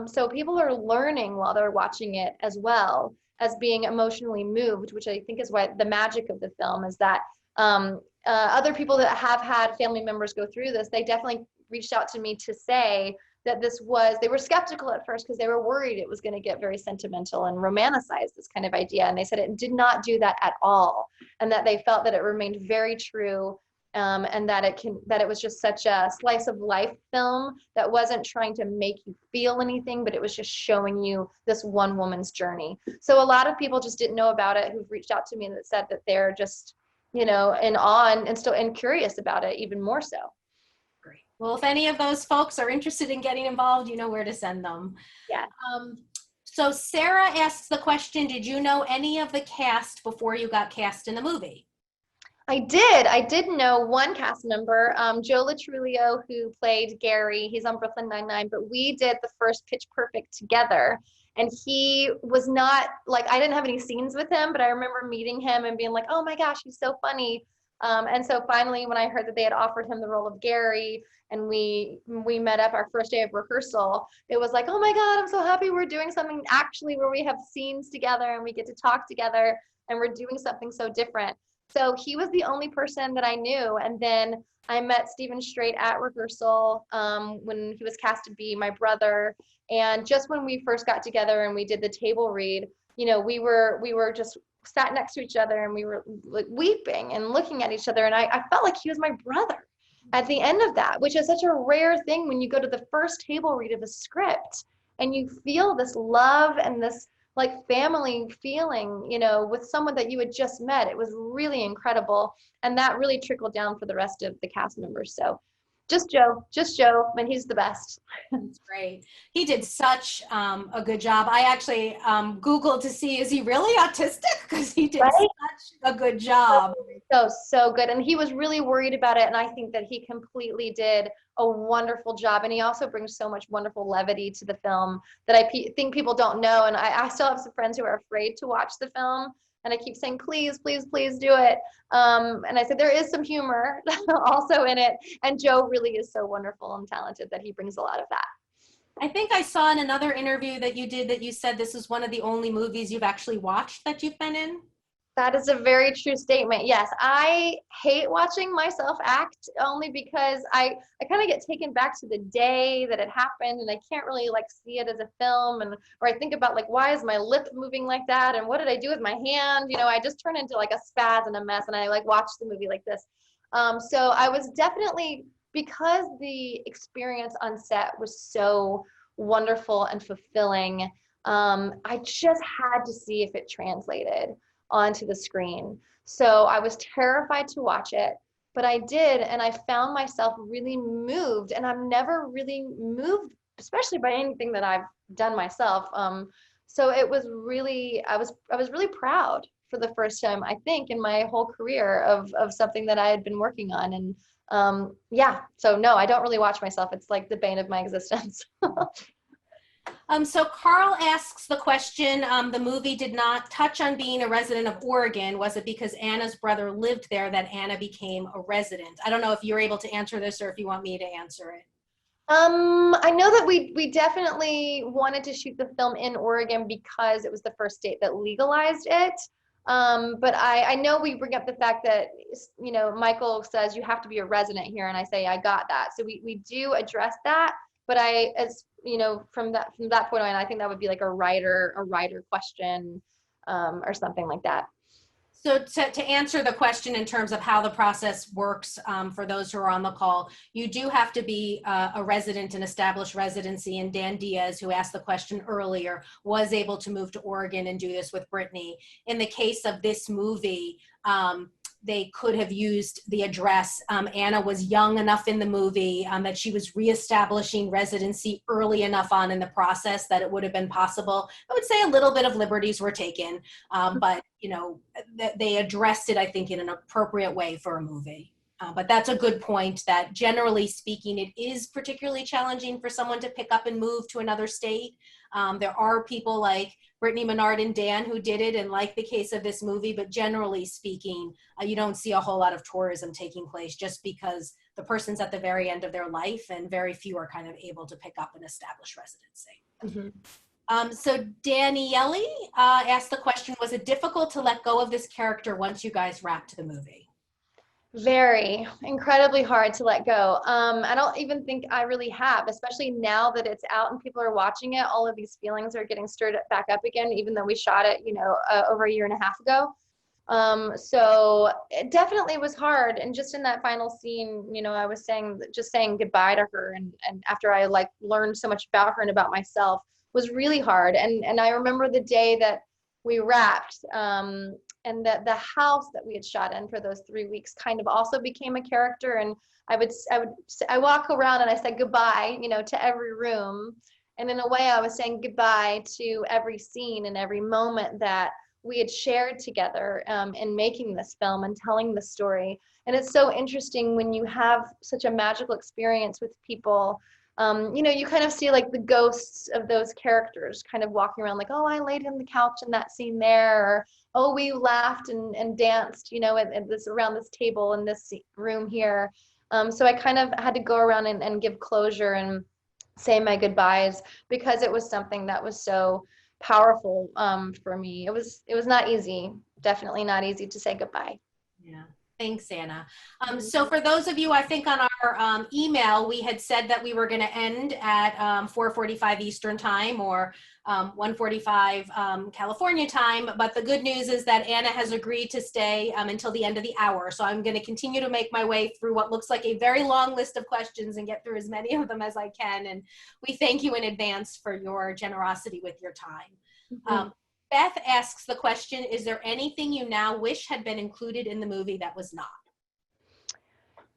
So people are learning while they're watching it, as well as being emotionally moved, which I think is why the magic of the film is that other people that have had family members go through this, they definitely reached out to me to say that they were skeptical at first because they were worried it was going to get very sentimental and romanticize this kind of idea. And they said it did not do that at all. And that they felt that it remained very true, and that it was just such a slice of life film that wasn't trying to make you feel anything, but it was just showing you this one woman's journey. So a lot of people just didn't know about it who've reached out to me that said that they're just, in awe and curious about it even more so. Great. Well, if any of those folks are interested in getting involved, you know where to send them. Yeah. So Sarah asks the question, did you know any of the cast before you got cast in the movie? I did know one cast member, Joe Latrulio, who played Gary. He's on Brooklyn Nine-Nine, but we did the first Pitch Perfect together. And he was not, like, I didn't have any scenes with him, but I remember meeting him and being like, oh my gosh, he's so funny. And so finally, when I heard that they had offered him the role of Gary, and we met up our first day of rehearsal, it was like, oh my God, I'm so happy we're doing something actually where we have scenes together and we get to talk together and we're doing something so different. So he was the only person that I knew. And then I met Stephen Strait at rehearsal when he was cast to be my brother. And just when we first got together and we did the table read, we were just sat next to each other, and we were like weeping and looking at each other. And I felt like he was my brother at the end of that, which is such a rare thing when you go to the first table read of a script and you feel this love and this like family feeling, with someone that you had just met. It was really incredible. And that really trickled down for the rest of the cast members. So Just Joe. Just Joe. And he's the best. That's great. He did such a good job. I actually Googled to see, is he really autistic? Because he did Right? such a good job. So good. And he was really worried about it. And I think that he completely did a wonderful job. And he also brings so much wonderful levity to the film that think people don't know. And I still have some friends who are afraid to watch the film. And I keep saying, please, please, please do it. And I said, there is some humor also in it. And Joe really is so wonderful and talented that he brings a lot of that. I think I saw in another interview that you did that you said this is one of the only movies you've actually watched that you've been in. That is a very true statement. Yes, I hate watching myself act only because I kind of get taken back to the day that it happened, and I can't really like see it as a film, and or I think about like, why is my lip moving like that, and what did I do with my hand? You know, I just turn into like a spaz and a mess, and I like watch the movie like this. So I was definitely, because the experience on set was so wonderful and fulfilling. I just had to see if it translated onto the screen. So I was terrified to watch it, but I did, and I found myself really moved, and I'm never really moved, especially by anything that I've done myself. So it was really, I was really proud for the first time, I think, in my whole career of something that I had been working on. And yeah, so no, I don't really watch myself. It's like the bane of my existence. So Carl asks the question, the movie did not touch on being a resident of Oregon. Was it because Anna's brother lived there that Anna became a resident? I don't know if you're able to answer this or if you want me to answer it. I know that we definitely wanted to shoot the film in Oregon because it was the first state that legalized it. But I know we bring up the fact that, you know, Michael says you have to be a resident here, and I say I got that. So we do address that. But as you know, from that point on, I think that would be like a writer question, or something like that. So to answer the question in terms of how the process works, for those who are on the call, you do have to be a resident and established residency. And Dan Diaz, who asked the question earlier, was able to move to Oregon and do this with Brittany. In the case of this movie, they could have used the address. Anna was young enough in the movie that she was reestablishing residency early enough on in the process that it would have been possible. I would say a little bit of liberties were taken, but you know, they addressed it, I think, in an appropriate way for a movie. But that's a good point, that generally speaking, it is particularly challenging for someone to pick up and move to another state. There are people like Brittany Menard and Dan who did it, and like the case of this movie, but generally speaking, you don't see a whole lot of tourism taking place just because the person's at the very end of their life and very few are kind of able to pick up an established residency. Mm-hmm. So Daniele asked the question, was it difficult to let go of this character once you guys wrapped the movie? Very, incredibly hard to let go. I don't even think I really have, especially now that it's out and people are watching it. All of these feelings are getting stirred back up again, even though we shot it, you know, over a year and a half ago. So it definitely was hard. And just in that final scene, you know, I was just saying goodbye to her. And after I like learned so much about her and about myself, was really hard. And I remember the day that we wrapped, and that the house that we had shot in for those 3 weeks kind of also became a character. And I walk around and I said goodbye, you know, to every room. And in a way I was saying goodbye to every scene and every moment that we had shared together, in making this film and telling the story. And it's so interesting when you have such a magical experience with people. You know, you kind of see like the ghosts of those characters kind of walking around like, oh, I laid on the couch in that scene there, or oh, we laughed and danced, you know, at this, around this table in this room here. So I kind of had to go around and give closure and say my goodbyes, because it was something that was so powerful, for me. It was not easy, definitely not easy to say goodbye. Yeah. Thanks, Anna. So for those of you, I think on our email, we had said that we were going to end at 4:45 Eastern time, or 1:45 California time. But the good news is that Anna has agreed to stay until the end of the hour. So I'm going to continue to make my way through what looks like a very long list of questions and get through as many of them as I can. And we thank you in advance for your generosity with your time. Mm-hmm. Beth asks the question, is there anything you now wish had been included in the movie that was not?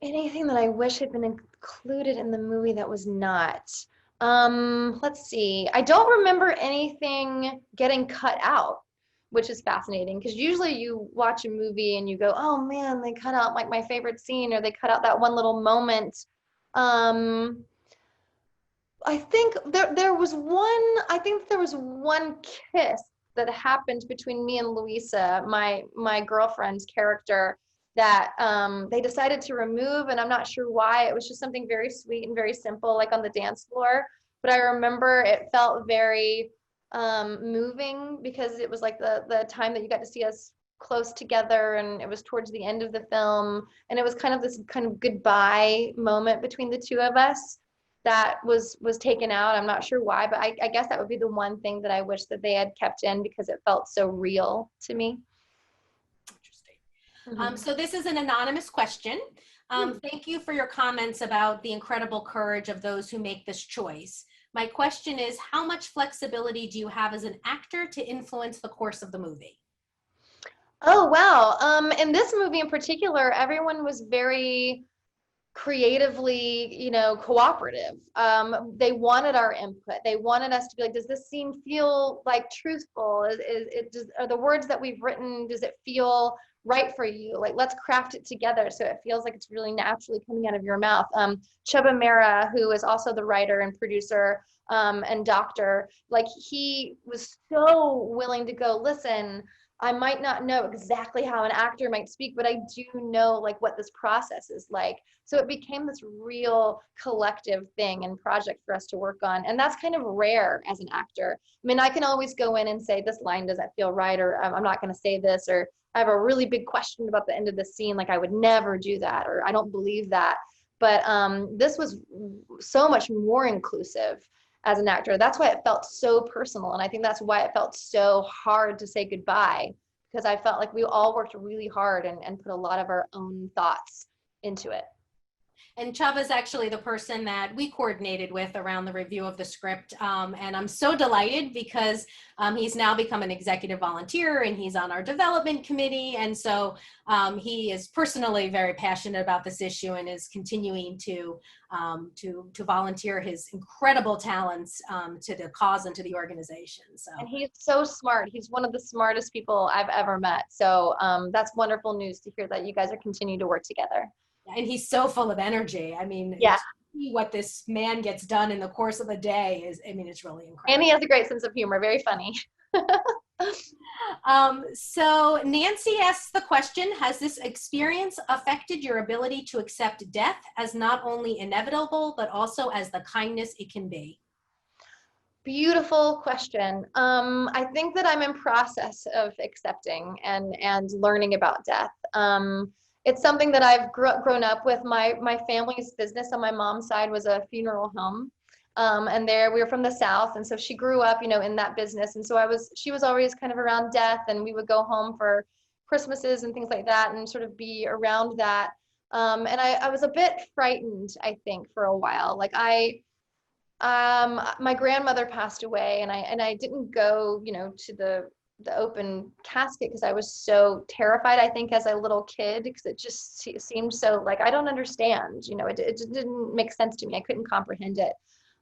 Anything that I wish had been included in the movie that was not. Let's see. I don't remember anything getting cut out, which is fascinating because usually you watch a movie and you go, "Oh man, they cut out like my favorite scene, or they cut out that one little moment." Um, I think there was one. I think there was one kiss that happened between me and Louisa, my girlfriend's character, that they decided to remove, and I'm not sure why. It was just something very sweet and very simple, like on the dance floor. But I remember it felt very moving because it was like the time that you got to see us close together, and it was towards the end of the film, and it was kind of this kind of goodbye moment between the two of us that was taken out. I'm not sure why, but I guess that would be the one thing that I wish that they had kept in because it felt so real to me. Interesting. Mhm. So this is an anonymous question. Thank you for your comments about the incredible courage of those who make this choice. My question is, how much flexibility do you have as an actor to influence the course of the movie? Oh, wow. In this movie in particular, everyone was very creatively, cooperative. They wanted our input. They wanted us to be like, does this scene feel like truthful? Are the words that we've written, does it feel right for you? Like, let's craft it together so it feels like it's really naturally coming out of your mouth. Chuba Mera, who is also the writer and producer and doctor, like he was so willing to go, listen, I might not know exactly how an actor might speak, but I do know like what this process is like. So it became this real collective thing and project for us to work on. And that's kind of rare as an actor. I mean, I can always go in and say, this line doesn't feel right, or I'm not going to say this, or I have a really big question about the end of the scene. Like I would never do that, or I don't believe that. But this was so much more inclusive as an actor. That's why it felt so personal. And I think that's why it felt so hard to say goodbye, because I felt like we all worked really hard and put a lot of our own thoughts into it. And Chubb is actually the person that we coordinated with around the review of the script. And I'm so delighted because he's now become an executive volunteer and he's on our development committee. And so he is personally very passionate about this issue and is continuing to volunteer his incredible talents to the cause and to the organization. So. And he's so smart. He's one of the smartest people I've ever met. So that's wonderful news to hear that you guys are continuing to work together. And he's so full of energy. I mean, yeah. What this man gets done in the course of a day is, I mean, it's really incredible. And he has a great sense of humor, very funny. So Nancy asks the question, has this experience affected your ability to accept death as not only inevitable, but also as the kindness it can be? Beautiful question. I think that I'm in process of accepting and learning about death. It's something that I've grown up with. My family's business on my mom's side was a funeral home. And there we were from the South. And so she grew up, in that business. And so she was always kind of around death, and we would go home for Christmases and things like that and sort of be around that. And I was a bit frightened, I think, for a while. Like my grandmother passed away, and I didn't go, to the open casket because I was so terrified, I think, as a little kid, because it just seemed so like, I don't understand, it just didn't make sense to me. I couldn't comprehend it.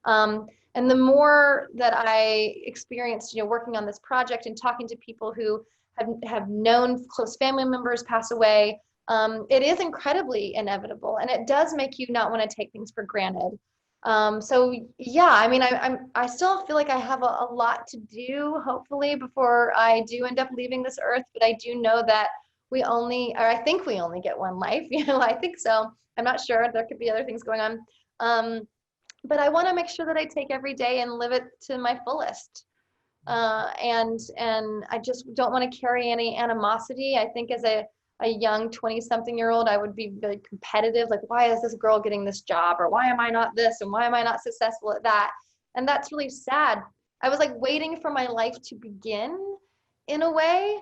And the more that I experienced, working on this project and talking to people who have known close family members pass away, it is incredibly inevitable, and it does make you not want to take things for granted. So yeah, I mean, I still feel like I have a lot to do, hopefully, before I do end up leaving this earth. But I do know that I think we only get one life. I think so. I'm not sure. There could be other things going on. But I want to make sure that I take every day and live it to my fullest. And I just don't want to carry any animosity. I think as a young 20-something-year-old, I would be very competitive. Like, why is this girl getting this job? Or why am I not this? And why am I not successful at that? And that's really sad. I was like waiting for my life to begin in a way,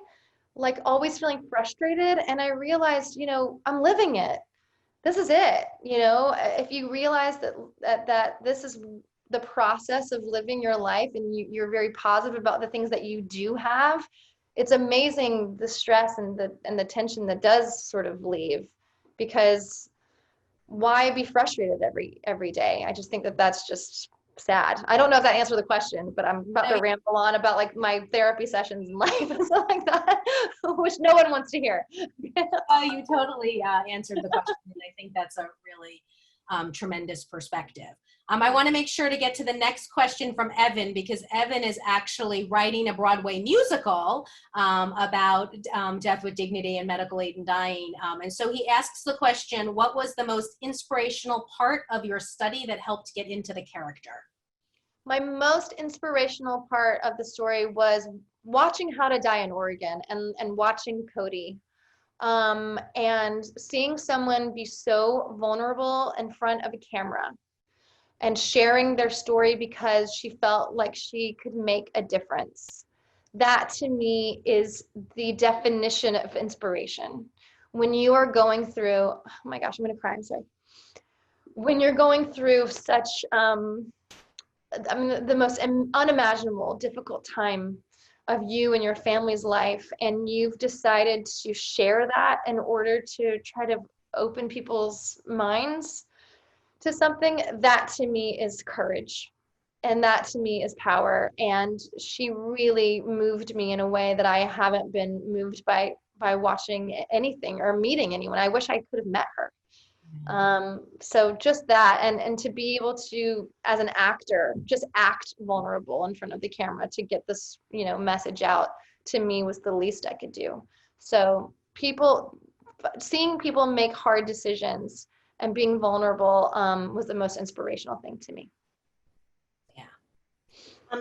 like always feeling frustrated. And I realized, I'm living it. This is it. If you realize that this is the process of living your life, and you're very positive about the things that you do have, it's amazing the stress and the tension that does sort of leave, because why be frustrated every day? I just think that that's just sad. I don't know if that answered the question, but I'm about to ramble on about like my therapy sessions in life and stuff like that, which no one wants to hear. Oh, you totally answered the question, and I think that's a really tremendous perspective. I want to make sure to get to the next question from Evan, because Evan is actually writing a Broadway musical about death with dignity and medical aid and dying. And so he asks the question, what was the most inspirational part of your study that helped get into the character? My most inspirational part of the story was watching How to Die in Oregon and watching Cody. And seeing someone be so vulnerable in front of a camera and sharing their story because she felt like she could make a difference. That to me is the definition of inspiration. When you are going through, oh my gosh, I'm gonna cry, I'm sorry. When you're going through such, the most unimaginable, difficult time of you and your family's life, and you've decided to share that in order to try to open people's minds to something, that to me is courage, and that to me is power. And she really moved me in a way that I haven't been moved by watching anything or meeting anyone. I wish I could have met her. So just that, and to be able to, as an actor, just act vulnerable in front of the camera to get this, message out, to me was the least I could do. So seeing people make hard decisions and being vulnerable was the most inspirational thing to me.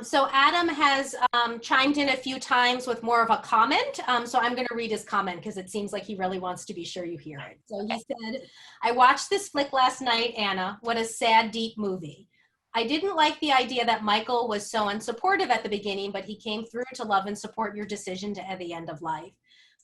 So Adam has chimed in a few times with more of a comment. So I'm going to read his comment because it seems like he really wants to be sure you hear it. So he said, I watched this flick last night, Anna. What a sad, deep movie. I didn't like the idea that Michael was so unsupportive at the beginning, but he came through to love and support your decision to at the end of life.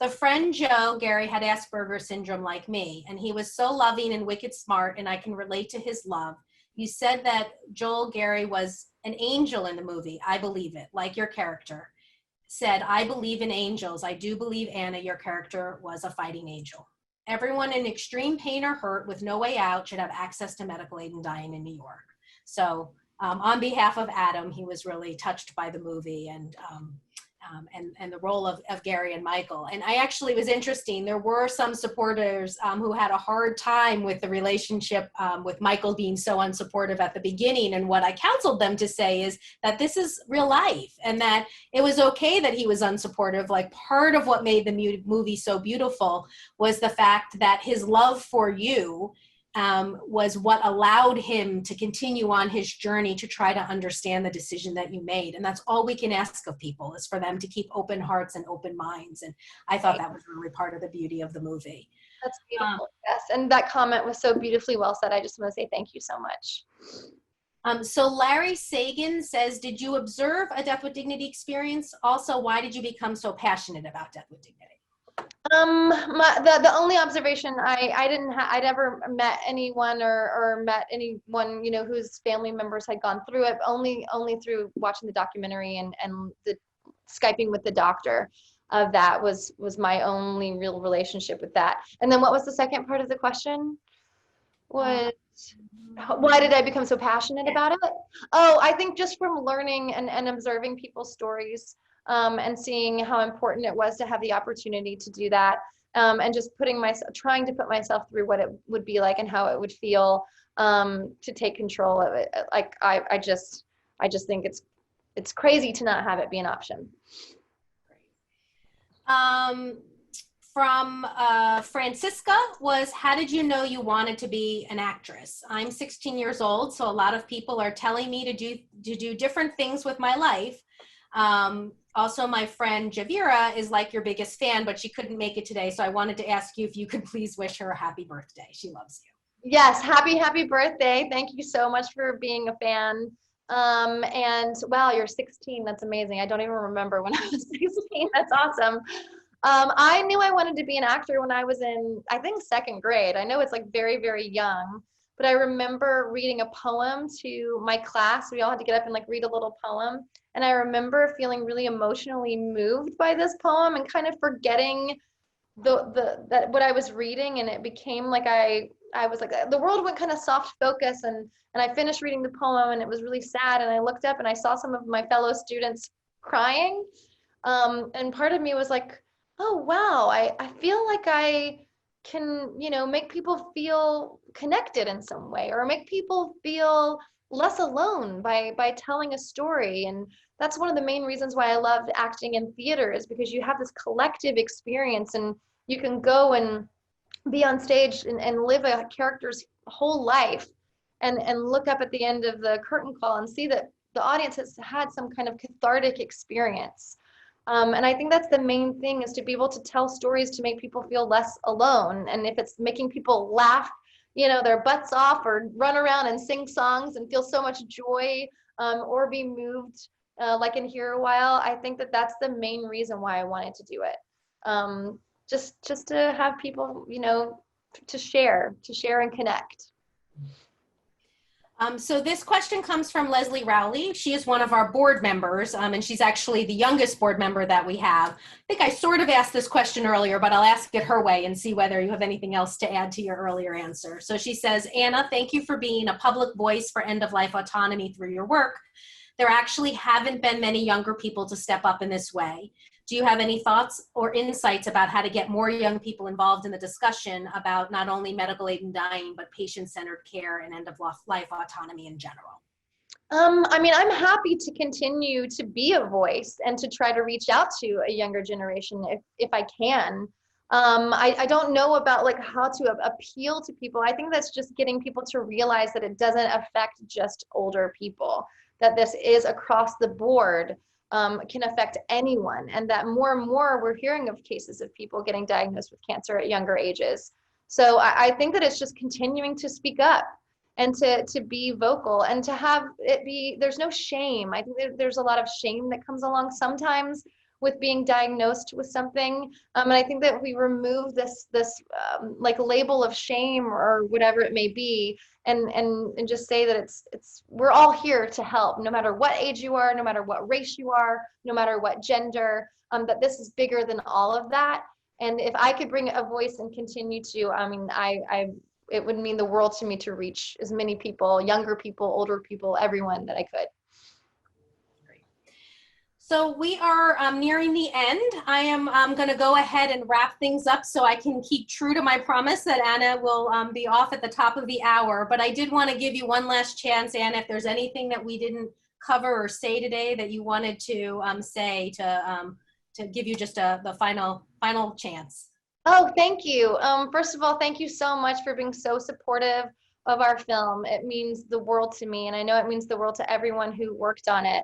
The friend Joe, Gary, had Asperger's syndrome like me, and he was so loving and wicked smart, and I can relate to his love. You said that Joel Gary was an angel in the movie. I believe it, like your character said, I believe in angels. I do believe, Anna, your character was a fighting angel. Everyone in extreme pain or hurt with no way out should have access to medical aid and dying in New York. So on behalf of Adam, he was really touched by the movie and the role of Gary and Michael. And I actually was interesting. There were some supporters who had a hard time with the relationship with Michael being so unsupportive at the beginning. And what I counseled them to say is that this is real life and that it was okay that he was unsupportive. Like, part of what made the movie so beautiful was the fact that his love for you was what allowed him to continue on his journey to try to understand the decision that you made. And that's all we can ask of people, is for them to keep open hearts and open minds. And I thought that was really part of the beauty of the movie. That's beautiful. Yes. And that comment was so beautifully well said. I just want to say thank you so much. So Larry Sagan says, did you observe a death with dignity experience? Also, why did you become so passionate about death with dignity? The only observation I'd ever met anyone or met anyone, whose family members had gone through it, only through watching the documentary and the Skyping with the doctor of that was my only real relationship with that. And then what was the second part of the question? Why did I become so passionate about it? Oh, I think just from learning and observing people's stories. And seeing how important it was to have the opportunity to do that, and just trying to put myself through what it would be like and how it would feel to take control of it. Like I just think it's crazy to not have it be an option. From Francisca was, how did you know you wanted to be an actress? I'm 16 years old, so a lot of people are telling me to do different things with my life. Also, my friend Javira is like your biggest fan, but she couldn't make it today. So I wanted to ask you if you could please wish her a happy birthday. She loves you. Yes, happy birthday. Thank you so much for being a fan. And wow, you're 16. That's amazing. I don't even remember when I was 16. That's awesome. I knew I wanted to be an actor when I was in, I think, second grade. I know it's like very, very young, but I remember reading a poem to my class. We all had to get up and like read a little poem. And I remember feeling really emotionally moved by this poem and kind of forgetting that what I was reading, and it became like I I was like, the world went kind of soft focus, and I finished reading the poem, and it was really sad, and I looked up and I saw some of my fellow students crying, and part of me was like, oh wow, I feel like I can, you know, make people feel connected in some way, or make people feel less alone by telling a story. And that's one of the main reasons why I loved acting in theater, is because you have this collective experience, and you can go and be on stage and live a character's whole life, and look up at the end of the curtain call and see that the audience has had some kind of cathartic experience. And I think that's the main thing, is to be able to tell stories to make people feel less alone. And if it's making people laugh, you know, their butts off, or run around and sing songs and feel so much joy, or be moved, like in Here a While, I think that that's the main reason why I wanted to do it. Just to have people, you know, to share and connect. So this question comes from Leslie Rowley. She is one of our board members, and she's actually the youngest board member that we have. I think I sort of asked this question earlier, but I'll ask it her way and see whether you have anything else to add to your earlier answer. So she says, Anna, thank you for being a public voice for end-of-life autonomy through your work. There actually haven't been many younger people to step up in this way. Do you have any thoughts or insights about how to get more young people involved in the discussion about not only medical aid in dying, but patient-centered care and end-of-life autonomy in general? I mean, I'm happy to continue to be a voice and to try to reach out to a younger generation if I can. I don't know about like how to appeal to people. I think that's just getting people to realize that it doesn't affect just older people, that this is across the board. Can affect anyone, and that more and more we're hearing of cases of people getting diagnosed with cancer at younger ages. So I think that it's just continuing to speak up and to be vocal, and to have it be, there's no shame. I think there's a lot of shame that comes along sometimes with being diagnosed with something, and I think that if we remove this like label of shame or whatever it may be, and just say that it's we're all here to help, no matter what age you are, no matter what race you are, no matter what gender, that this is bigger than all of that. And if I could bring a voice and continue to, I mean, it would mean the world to me to reach as many people, younger people, older people, everyone that I could. So we are nearing the end. I am going to go ahead and wrap things up so I can keep true to my promise that Anna will be off at the top of the hour. But I did want to give you one last chance, Anna, if there's anything that we didn't cover or say today that you wanted to say to give you just the final chance. Oh, thank you. First of all, thank you so much for being so supportive of our film. It means the world to me, and I know it means the world to everyone who worked on it.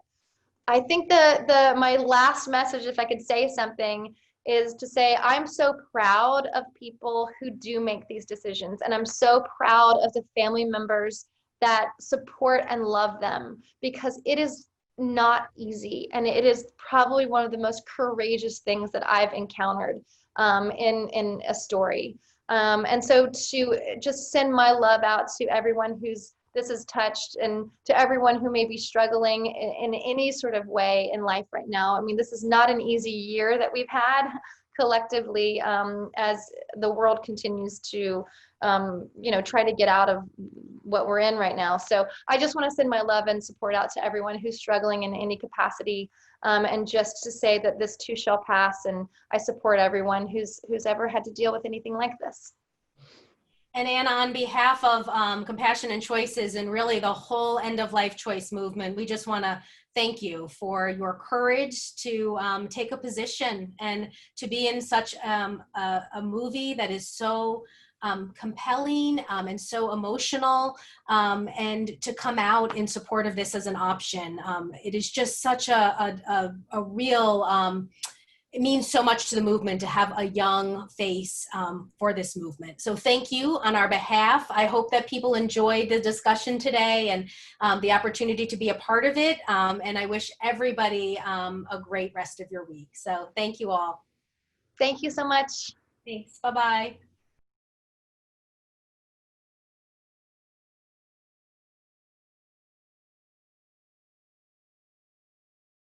I think my last message, if I could say something, is to say I'm so proud of people who do make these decisions, and I'm so proud of the family members that support and love them, because it is not easy, and it is probably one of the most courageous things that I've encountered in a story. And so to just send my love out to everyone who's this is touched, and to everyone who may be struggling in any sort of way in life right now. I mean, this is not an easy year that we've had collectively, as the world continues to, you know, try to get out of what we're in right now. So I just want to send my love and support out to everyone who's struggling in any capacity, and just to say that this too shall pass, and I support everyone who's ever had to deal with anything like this. And Anna, on behalf of Compassion and Choices and really the whole end-of-life choice movement, we just want to thank you for your courage to take a position and to be in such a movie that is so compelling and so emotional, and to come out in support of this as an option. It is just such a real, it means so much to the movement to have a young face for this movement. So thank you on our behalf. I hope that people enjoyed the discussion today and the opportunity to be a part of it. And I wish everybody a great rest of your week. So thank you all. Thank you so much. Thanks. Bye-bye.